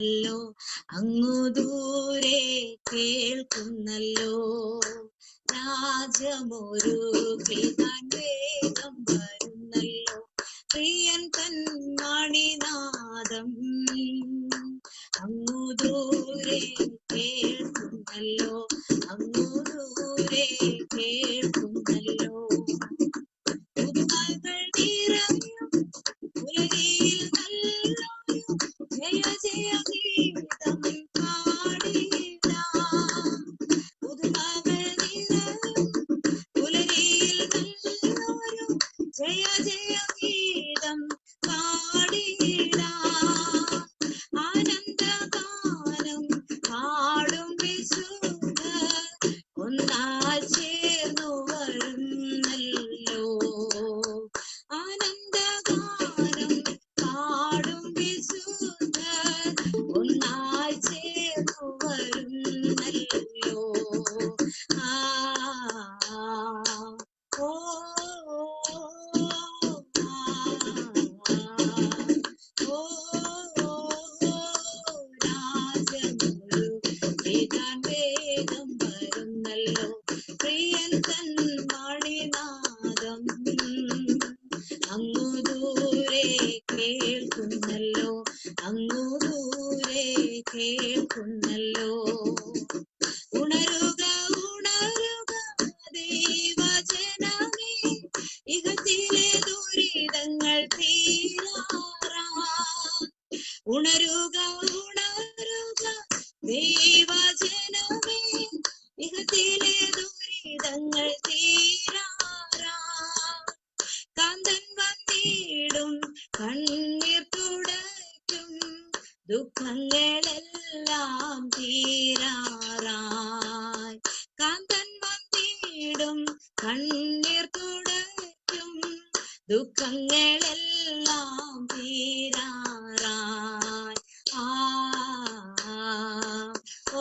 ല്ലോ അങ്ങു ദൂരെ കേൾക്കുന്നല്ലോ രാജമൊരുക്കി താൻ വേഗം വരുന്നല്ലോ പ്രിയൻ തൻ മണിനാദം അങ്ങു ദൂരെ കേൾക്കുന്നല്ലോ അങ്ങു ദൂരെ കേൾക്കുന്നല്ലോ പുതുമകൾ നിറയും ഉലകിൽ നല്ലൊരു ജയ ജയ ഗീതം പാടിടാം പുതുമകൾ നിറയും ഉലകിൽ നല്ലൊരു ജയ ജയ ഗീതം പാടിടാം ആനന്ദഗാനം പാടും വിശുദ്ധർ ഒന്നായി ചേർന്നു വരുന്നല്ലോ ആനന്ദഗാനം പാടും വിശുദ്ധർ ഒന്നായി ചേർന്നു വരുന്നല്ലോ ഓ രാജമൊരുക്കിതാൻ വേഗം വരുന്നല്ലോ പ്രിയൻ തൻ മണിനാദം അങ്ങു ദൂരെ കേൾക്കുന്നല്ലോ അങ്ങു ദൂരെ കേൾക്കുന്നല്ലോ ഉണരുക ഉണരുക ദൈവജനമേ ഇഹത്തിലെ ദുരിതങ്ങൾ തീരാറാം ഉണരുക ഉണരുക ദൈവജനമേ ഇഹത്തിലെ ദുരിതങ്ങൾ തീരാറാം കാന്തൻ വന്നിടും കണ്ണീർ തുടയ്ക്കും ദുഃഖങ്ങളെല്ലാം തീരാറായി കാന്തൻ വന്നിടും കണ്ണീർ തുടയ്ക്കും ദുഃഖങ്ങളെല്ലാം തീരാറായി ഓ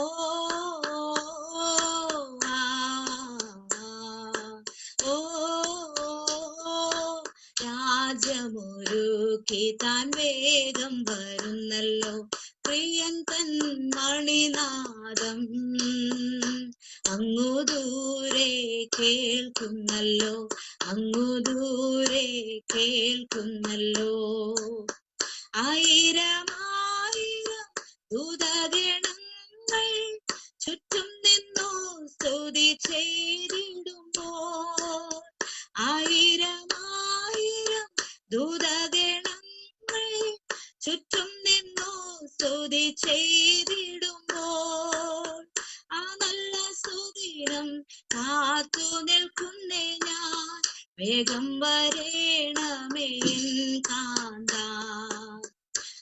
രാജമൊരുക്കി താൻ വേഗം വരുന്നല്ലോ പ്രിയൻ തൻ മണിനാദം അങ്ങു ദൂരെ കേൾക്കുന്നല്ലോ അങ്ങു ദൂരെ കേൾക്കുന്നല്ലോ ആയിരം ആയിരം ദൂതഗണങ്ങൾ ചുറ്റും നിന്നു സ്തുതി ചെയ്തിടുമ്പോൾ ആയിരം ആയിരം ദൂതഗണങ്ങൾ ചുറ്റും നിന്നു സ്തുതി ചെയ്തിടുമ്പോൾ ആ നല്ല സുദിനം കാത്തു നിൽക്കുന്നേ ഞാൻ വേഗം വരേണമേ കാന്ത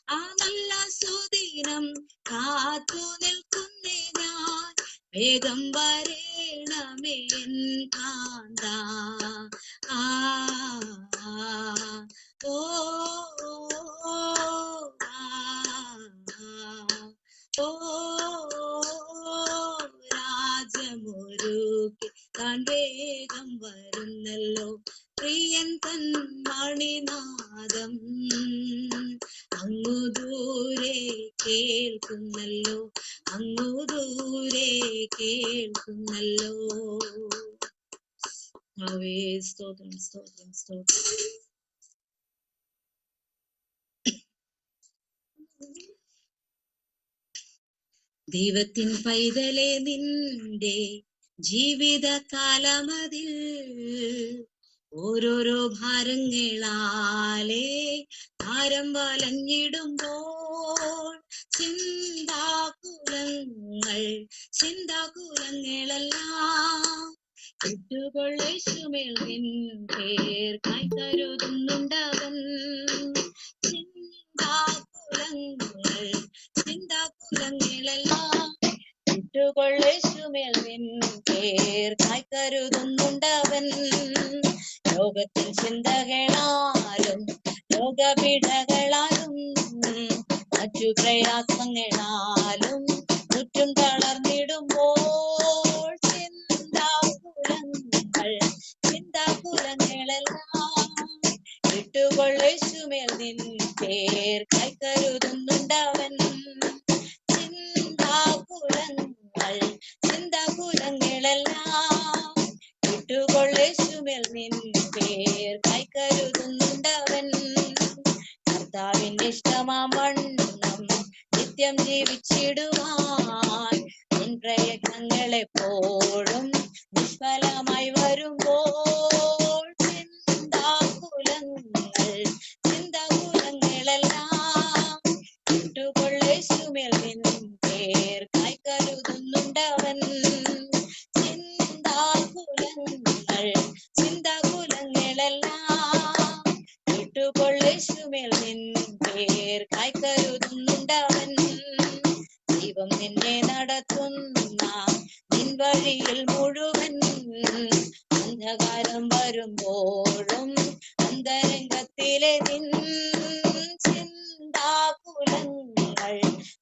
ആ നല്ല സുദിനം കാത്തു നിൽക്കുന്നേ ഞാൻ വേഗം വരേണമേ കാന്ത ഓ രാജമൊരുക്കി താൻ വേഗം വരുന്നല്ലോ പ്രിയൻ തൻ മണിനാദം അങ്ങു ദൂരെ കേൾക്കുന്നല്ലോ അങ്ങു ദൂരെ കേൾക്കുന്നല്ലോ സ്തോത്രം സ്തോത്രം സ്തോത്രം ദൈവത്തിൻ പൈതലെ നിന്റെ ജീവിതകാലമതിൽ ഓരോരോ ഭാരങ്ങളാലേ ഭാരം വലഞ്ഞിടുമ്പോൾ ചിന്താകുലങ്ങളെല്ലാം ചുറ്റുകൊള്ളേശുമേൽ നിൻ പേർക്കായി കരുതുന്നുണ്ടവൻ ചിന്താകുലങ്ങളെല്ലാം ചുറ്റുകൊള്ളേശുമേൽ നിൻ പേർക്കായി കരുതുന്നുണ്ടവൻ ലോകത്തിൽ ചിന്തകളാലും ലോകപീഠകളാലും മറ്റു പ്രയാസങ്ങളാലും ചുറ്റും തളർന്നിടുമ്പോൾ ചിന്താകുലങ്ങളെല്ലാം ചുറ്റുകൊള്ളേശുമേൽ നിൻ പേർക്കായി കരുതുന്നുണ്ടവൻ നിത്യം ജീവിച്ചിടുവാൻ നിൻ പ്രയത്നങ്ങളെപ്പോഴും നിഷ്ഫലമായി വരുമ്പോൾ ചിന്താകുലങ്ങളെല്ലാം വിട്ടുകൊള്ളേശുമേൽ നിൻ പേർക്കായി കരുതുന്നുണ്ടവൻ. ചിന്താകുലങ്ങളെല്ലാം വിട്ടുകൊള്ളേശുമേൽ നിൻ പേർക്കായി കരുതുന്നുണ്ടവൻ. ദൈവം നിന്നെ നടത്തുന്ന നിൻ വഴിയിൽ മുഴുവൻ അന്ധകാരം വരുമ്പോഴും അന്തരംഗത്തിലെ നിൻ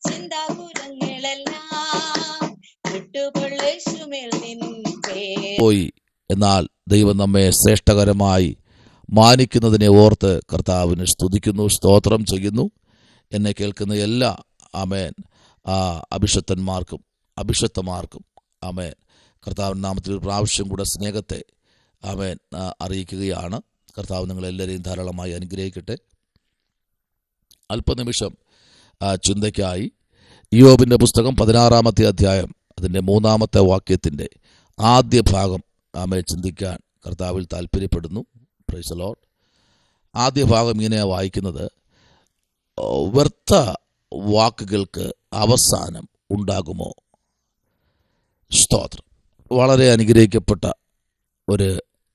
ചിന്താകുലങ്ങളെല്ലാം വിട്ടുകൊള്ളേശുമേൽ നിൻ പോയി. എന്നാൽ ദൈവം നമ്മെ ശ്രേഷ്ഠകരമായി മാനിക്കുന്നതിനെ ഓർത്ത് കർത്താവിന് സ്തുതിക്കുന്നു, സ്തോത്രം ചെയ്യുന്നു. എന്നെ കേൾക്കുന്ന എല്ലാ ആമേൻ അഭിഷക്തന്മാർക്കും അഭിഷക്തമാർക്കും ആമേൻ കർത്താവിൻ്റെ നാമത്തിൽ ഒരു പ്രാവശ്യം കൂടെ സ്നേഹത്തെ ആമേൻ അറിയിക്കുകയാണ്. കർത്താവ് നിങ്ങളെല്ലാവരെയും ധാരാളമായി അനുഗ്രഹിക്കട്ടെ. അല്പനിമിഷം ചിന്തയ്ക്കായി ഇയ്യോബിൻ്റെ പുസ്തകം 16-ാമത്തെ അധ്യായം അതിൻ്റെ 3-ാമത്തെ വാക്യത്തിൻ്റെ ആദ്യ ഭാഗം ആമേൻ ചിന്തിക്കാൻ കർത്താവിൽ താല്പര്യപ്പെടുന്നു. Praise the Lord. ആദ്യ ഭാഗം ഇങ്ങനെയാണ് വായിക്കുന്നത്: വ്യർത്ഥ വാക്കുകൾക്ക് അവസാനം ഉണ്ടാകുമോ? സ്തോത്രം. വളരെ അനുഗ്രഹിക്കപ്പെട്ട ഒരു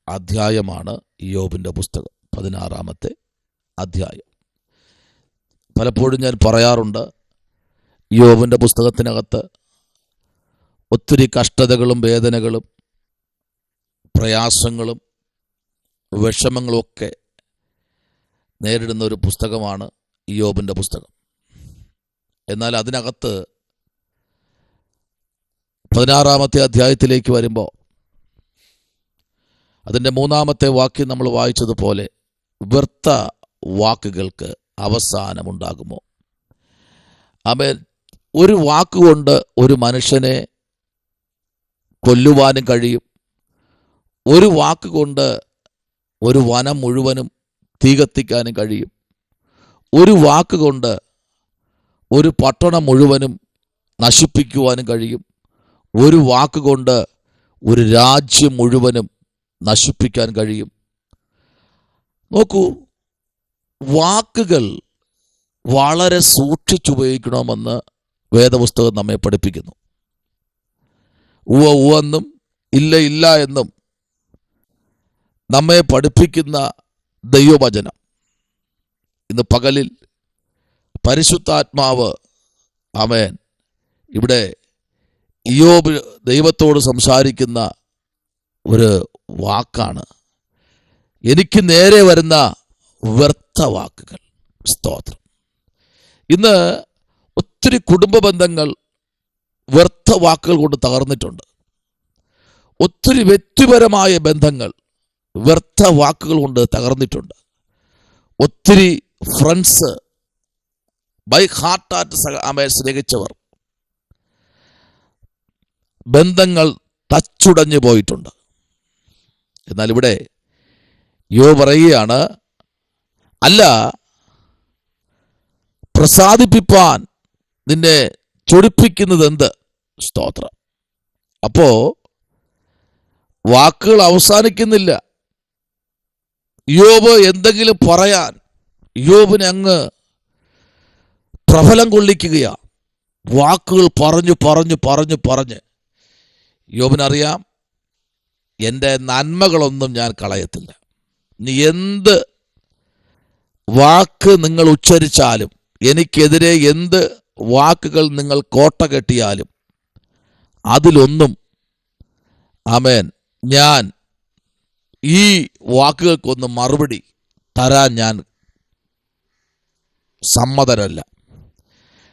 അധ്യായമാണ് ഇയ്യോബിൻ്റെ പുസ്തകം 16-ാമത്തെ അധ്യായം. പലപ്പോഴും ഞാൻ പറയാറുണ്ട്, ഇയ്യോബിൻ്റെ പുസ്തകത്തിനകത്ത് ഒത്തിരി കഷ്ടതകളും വേദനകളും പ്രയാസങ്ങളും വിഷമങ്ങളുമൊക്കെ നേരിടുന്ന ഒരു പുസ്തകമാണ് ഇയ്യോബിൻ്റെ പുസ്തകം. എന്നാൽ അതിനകത്ത് 16-ാമത്തെ അധ്യായത്തിലേക്ക് വരുമ്പോൾ അതിൻ്റെ 3-ാമത്തെ വാക്യം നമ്മൾ വായിച്ചതുപോലെ വ്യർത്ഥ വാക്കുകൾക്ക് അവസാനമുണ്ടാകുമോ? ആമേൻ. ഒരു വാക്കുകൊണ്ട് ഒരു മനുഷ്യനെ കൊല്ലുവാനും കഴിയും. ഒരു വാക്കുകൊണ്ട് ഒരു വനം മുഴുവനും തീ കത്തിക്കാനും കഴിയും. ഒരു വാക്കുകൊണ്ട് ഒരു പട്ടണം മുഴുവനും നശിപ്പിക്കുവാനും കഴിയും. ഒരു വാക്കുകൊണ്ട് ഒരു രാജ്യം മുഴുവനും നശിപ്പിക്കാൻ കഴിയും. നോക്കൂ, വാക്കുകൾ വളരെ സൂക്ഷിച്ചുപയോഗിക്കണമെന്ന് വേദപുസ്തകം നമ്മെ പഠിപ്പിക്കുന്നു. ഉവ്വ ഉവ്വെന്നും ഇല്ല ഇല്ല എന്നും നമ്മെ പഠിപ്പിക്കുന്ന ദൈവവചനം ഇന്ന് പകലിൽ പരിശുദ്ധാത്മാവ് ആമേൻ ഇവിടെ ഇയ്യോബ് ദൈവത്തോട് സംസാരിക്കുന്ന ഒരു വാക്കാണ്. എനിക്ക് നേരെ വരുന്ന വ്യർത്ഥ വാക്കുകൾ. സ്തോത്രം. ഇന്ന് ഒത്തിരി കുടുംബ ബന്ധങ്ങൾ വ്യർത്ഥ വാക്കുകൾ കൊണ്ട് തകർന്നിട്ടുണ്ട്. ഒത്തിരി വ്യക്തിപരമായ ബന്ധങ്ങൾ വ്യർത്ഥ വാക്കുകൾ കൊണ്ട് തകർന്നിട്ടുണ്ട്. ഒത്തിരി ഫ്രണ്ട്സ് ബൈ ഹാർട്ടായിട്ട് ആമേൻ സ്നേഹിച്ചവർ ബന്ധങ്ങൾ തച്ചുടഞ്ഞു പോയിട്ടുണ്ട്. എന്നാൽ ഇവിടെ യോബ് പറയുകയാണ്, അല്ല, പ്രസാദിപ്പിപ്പാൻ നിന്നെ ചൊടിപ്പിക്കുന്നത് എന്ത്? സ്തോത്രം. അപ്പോ വാക്കുകൾ അവസാനിക്കുന്നില്ല. യോബ് എന്തെങ്കിലും പറയാൻ യോബിനെ അങ്ങ് പ്രബലം കൊള്ളിക്കുകയാ. വാക്കുകൾ പറഞ്ഞു പറഞ്ഞു പറഞ്ഞു പറഞ്ഞ് യോബിനറിയാം, എൻ്റെ നന്മകളൊന്നും ഞാൻ കളയത്തില്ല. നീ എന്ത് വാക്ക് നിങ്ങൾ ഉച്ചരിച്ചാലും, എനിക്കെതിരെ എന്ത് വാക്കുകൾ നിങ്ങൾ കോട്ട കെട്ടിയാലും അതിലൊന്നും ആമേൻ ഞാൻ ഈ വാക്കുകൾക്കൊന്നും മറുപടി തരാൻ ഞാൻ സമ്മതരല്ല.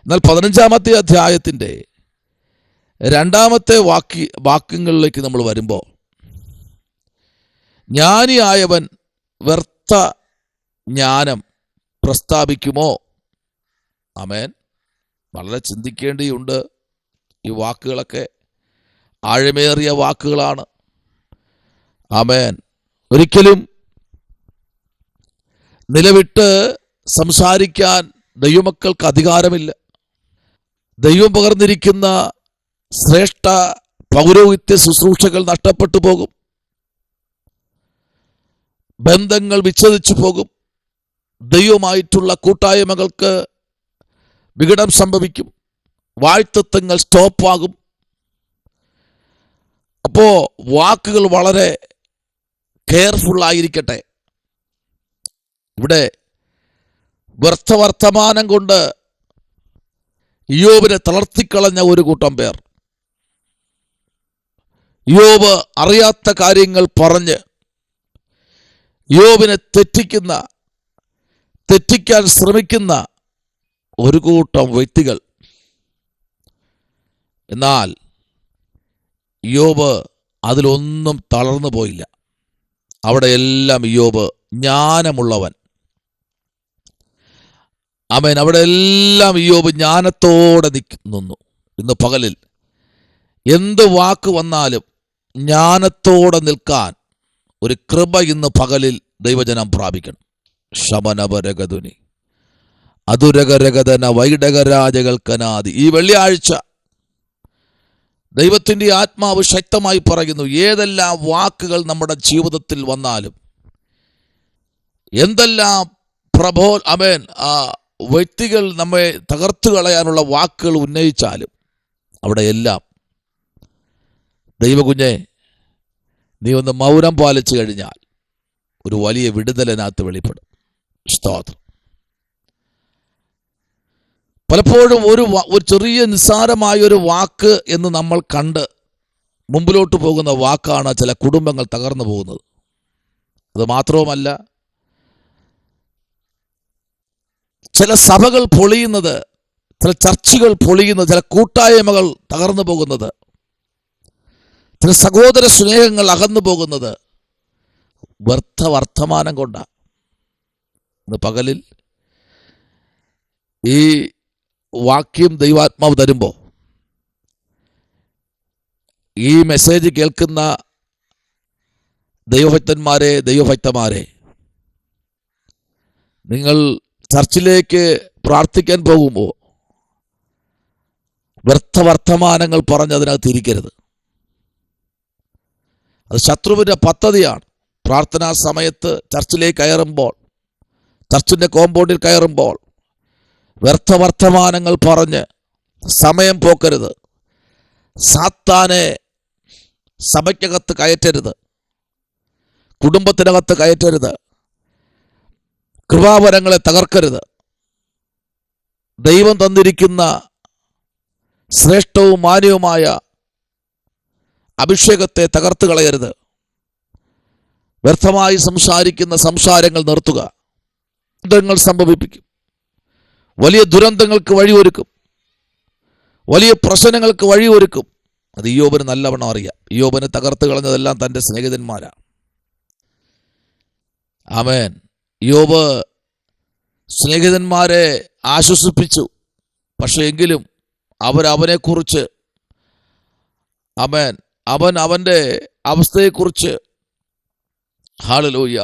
എന്നാൽ 15-ാമത്തെ അധ്യായത്തിൻ്റെ 2-ാമത്തെ വാക്യങ്ങളിലേക്ക് നമ്മൾ വരുമ്പോൾ, ജ്ഞാനിയായവൻ വ്യർത്ഥ ജ്ഞാനം പ്രസ്താവിക്കുമോ? ആമേൻ. വളരെ ചിന്തിക്കേണ്ടിയുണ്ട്. ഈ വാക്കുകളൊക്കെ ആഴമേറിയ വാക്കുകളാണ്. ആമേൻ. ഒരിക്കലും നിലവിട്ട് സംസാരിക്കാൻ ദൈവമക്കൾക്ക് അധികാരമില്ല. ദൈവം പകർന്നിരിക്കുന്ന ശ്രേഷ്ഠ പൗരോഹിത്യ ശുശ്രൂഷകൾ നഷ്ടപ്പെട്ടു പോകും. ബന്ധങ്ങൾ വിച്ഛേദിച്ചു പോകും. ദൈവമായിട്ടുള്ള കൂട്ടായ്മകൾക്ക് വിഘടനം സംഭവിക്കും. വാഴ്ത്തത്വങ്ങൾ സ്റ്റോപ്പാകും. അപ്പോ വാക്കുകൾ വളരെ കെയർഫുള്ളായിരിക്കട്ടെ. ഇവിടെ വ്യർത്ഥവർത്തമാനം കൊണ്ട് ഇയ്യോബിനെ തളർത്തിക്കളഞ്ഞ ഒരു കൂട്ടം പേർ, ഇയ്യോബ് അറിയാത്ത കാര്യങ്ങൾ പറഞ്ഞ് ഇയ്യോബിനെ തെറ്റിക്കാൻ ശ്രമിക്കുന്ന ഒരു കൂട്ടം വ്യക്തികൾ. എന്നാൽ ഇയ്യോബ് അതിലൊന്നും തളർന്നു പോയില്ല. അവിടെയെല്ലാം ഇയ്യോബ് ജ്ഞാനമുള്ളവൻ. ആമേൻ. അവിടെയെല്ലാം ഇയ്യോബ് ജ്ഞാനത്തോടെ നിന്നു. ഇന്ന് പകലിൽ എന്ത് വാക്ക് വന്നാലും ജ്ഞാനത്തോടെ നിൽക്കാൻ ഒരു കൃപ ഇന്ന് പകലിൽ ദൈവജനം പ്രാപിക്കണം. ശമനപരഗതുനി അതുരകരഗതന വൈഡകരാജകൽക്കനാദി. ഈ വെള്ളിയാഴ്ച ദൈവത്തിൻ്റെ ആത്മാവ് ശക്തമായി പറയുന്നു, ഏതെല്ലാം വാക്കുകൾ നമ്മുടെ ജീവിതത്തിൽ വന്നാലും, എന്തെല്ലാം വ്യക്തികൾ നമ്മെ തകർത്തു കളയാനുള്ള വാക്കുകൾ ഉന്നയിച്ചാലും, അവിടെയെല്ലാം ദൈവകുഞ്ഞെ നീ ഒന്ന് മൗനം പാലിച്ചു കഴിഞ്ഞാൽ ഒരു വലിയ വിടുതലിനകത്ത് വെളിപ്പെടും. സ്തോത്രം. പലപ്പോഴും ഒരു ചെറിയ നിസ്സാരമായ ഒരു വാക്ക് എന്ന് നമ്മൾ കണ്ട് മുമ്പിലോട്ട് പോകുന്ന വാക്കാണ് ചില കുടുംബങ്ങൾ തകർന്നു പോകുന്നത്. അത് മാത്രവുമല്ല, ചില സഭകൾ പൊളിയുന്നത്, ചില ചർച്ചുകൾ പൊളിയുന്നത്, ചില കൂട്ടായ്മകൾ തകർന്നു പോകുന്നത്, ചില സഹോദര സ്നേഹങ്ങൾ അകന്നു പോകുന്നത് വ്യർത്ഥ വർത്തമാനം കൊണ്ടാണ്. ഇന്ന് പകലിൽ ഈ വാക്യം ദൈവാത്മാവ് തരുമ്പോൾ ഈ മെസ്സേജ് കേൾക്കുന്ന ദൈവഭക്തന്മാരെ, നിങ്ങൾ ചർച്ചിലേക്ക് പ്രാർത്ഥിക്കാൻ പോകുമ്പോൾ വ്യർത്ഥ വർത്തമാനങ്ങൾ പറഞ്ഞ് അതിനകത്ത് ഇരിക്കരുത്. അത് ശത്രുവിൻ്റെ പദ്ധതിയാണ്. പ്രാർത്ഥനാ സമയത്ത് ചർച്ചിലേക്ക് കയറുമ്പോൾ, ചർച്ചിൻ്റെ കോമ്പൗണ്ടിൽ കയറുമ്പോൾ വ്യർത്ഥ വർത്തമാനങ്ങൾ പറഞ്ഞ് സമയം പോക്കരുത്. സാത്താനെ സഭയ്ക്കകത്ത് കയറ്റരുത്, കുടുംബത്തിനകത്ത് കയറ്റരുത്, കൃപാവരങ്ങളെ തകർക്കരുത്. ദൈവം തന്നിരിക്കുന്ന ശ്രേഷ്ഠവും മാന്യവുമായ അഭിഷേകത്തെ തകർത്ത് കളയരുത്. വ്യർത്ഥമായി സംസാരിക്കുന്ന സംസാരങ്ങൾ നിർത്തുക. ദുരന്തങ്ങൾ സംഭവിപ്പിക്കും, വലിയ ദുരന്തങ്ങൾക്ക് വഴിയൊരുക്കും, വലിയ പ്രശ്നങ്ങൾക്ക് വഴിയൊരുക്കും. അത് ഇയ്യോബിന് നല്ലവണ്ണം അറിയാം. ഇയ്യോബിനെ തകർത്ത് കളഞ്ഞതെല്ലാം തൻ്റെ സ്നേഹിതന്മാരാണ്. ആമേൻ. ഇയ്യോബ് സ്നേഹിതന്മാരെ ആശ്വസിപ്പിച്ചു. പക്ഷെ എങ്കിലും അവനെക്കുറിച്ച്, അവൻ്റെ അവസ്ഥയെക്കുറിച്ച് ഹല്ലേലൂയ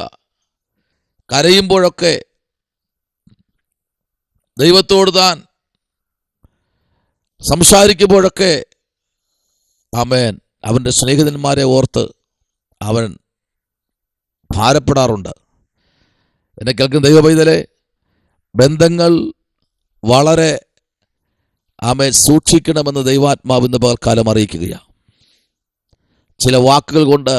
കരയുമ്പോഴൊക്കെ ദൈവത്തോട് താൻ സംസാരിക്കുമ്പോഴൊക്കെ അവൻ്റെ സ്നേഹിതന്മാരെ ഓർത്ത് അവൻ ഭാരപ്പെടാറുണ്ട്. എന്നെ കേൾക്കുന്ന ദൈവപൈതലേ, ബന്ധങ്ങൾ വളരെ സൂക്ഷിക്കണമെന്ന് ദൈവാത്മാവ് ഇന്ന് പകൽക്കാലം അറിയിക്കുകയാണ്. ചില വാക്കുകൾ കൊണ്ട്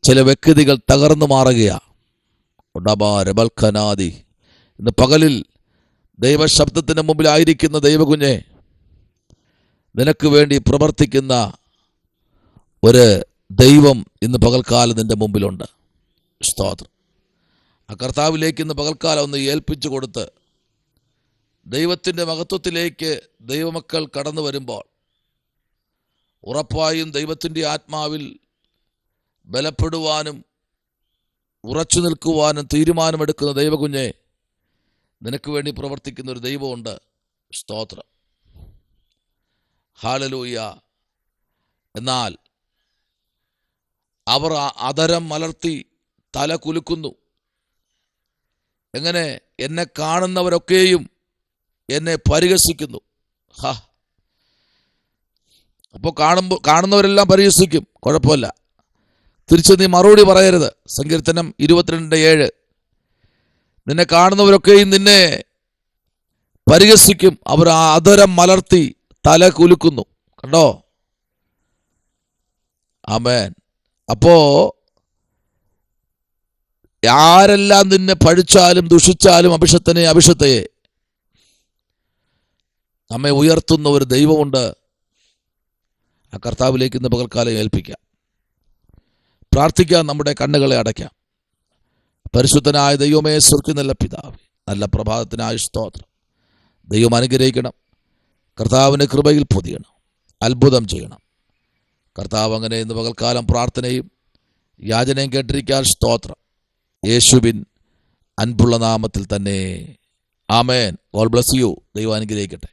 ചില വ്യക്തികൾ തകർന്നു മാറുകയാണ്. ഇന്ന് പകലിൽ ദൈവശബ്ദത്തിന് മുമ്പിലായിരിക്കുന്ന ദൈവകുഞ്ഞെ, നിനക്ക് വേണ്ടി പ്രവർത്തിക്കുന്ന ഒരു ദൈവം ഇന്ന് പകൽക്കാലം നിന്റെ മുമ്പിലുണ്ട്. സ്തോത്രം. ആ കർത്താവിലേക്ക് ഇന്ന് പകൽക്കാലം ഒന്ന് ഏൽപ്പിച്ചു കൊടുത്ത് ദൈവത്തിൻ്റെ മഹത്വത്തിലേക്ക് ദൈവമക്കൾ കടന്നു വരുമ്പോൾ ഉറപ്പായും ദൈവത്തിൻ്റെ ആത്മാവിൽ ബലപ്പെടുവാനും ഉറച്ചു നിൽക്കുവാനും തീരുമാനമെടുക്കുന്ന ദൈവകുഞ്ഞെ, നിനക്ക് വേണ്ടി പ്രവർത്തിക്കുന്ന ഒരു ദൈവമുണ്ട്. സ്തോത്രം. ഹല്ലേലൂയ. എന്നാൽ അവർ അധരം മലർത്തി തല കുലുക്കുന്നു. എങ്ങനെ? എന്നെ കാണുന്നവരൊക്കെയും എന്നെ പരിഹസിക്കുന്നു. ഹാ, അപ്പോൾ കാണുന്നവരെല്ലാം പരിഹസിക്കും, കുഴപ്പമില്ല. തിരിച്ച് നീ മറുപടി പറയരുത്. സങ്കീർത്തനം 22:7. നിന്നെ കാണുന്നവരൊക്കെയും നിന്നെ പരിഹസിക്കും, അവർ അധരം മലർത്തി തല കുലുക്കുന്നു. കണ്ടോ? ആമേൻ. അപ്പോ ആരെല്ലാം നിന്നെ പഴിച്ചാലും ദുഷിച്ചാലും അഭിഷത്തയെ നമ്മെ ഉയർത്തുന്ന ഒരു ദൈവമുണ്ട്. ആ കർത്താവിലേക്ക് ഇന്ന് പകൽക്കാലം ഏൽപ്പിക്കാം. പ്രാർത്ഥിക്കാം, നമ്മുടെ കണ്ണുകളെ അടയ്ക്കാം. പരിശുദ്ധനായ ദൈവമേ, സ്വർഗ്ഗ നല്ല പിതാവേ, നല്ല പ്രഭാതത്തിനായ സ്തോത്രം. ദൈവം അനുഗ്രഹിക്കണം. കർത്താവിൻ്റെ കൃപയിൽ പൊതിയണം, അത്ഭുതം ചെയ്യണം. കർത്താവ് അങ്ങനെ ഇന്ന് പകൽക്കാലം പ്രാർത്ഥനയും യാചനയും കേട്ടിരിക്കാൻ സ്തോത്രം. യേശുവിൻ അൻപുള്ള നാമത്തിൽ തന്നെ ആമേൻ. God bless you. ദൈവം അനുഗ്രഹിക്കട്ടെ.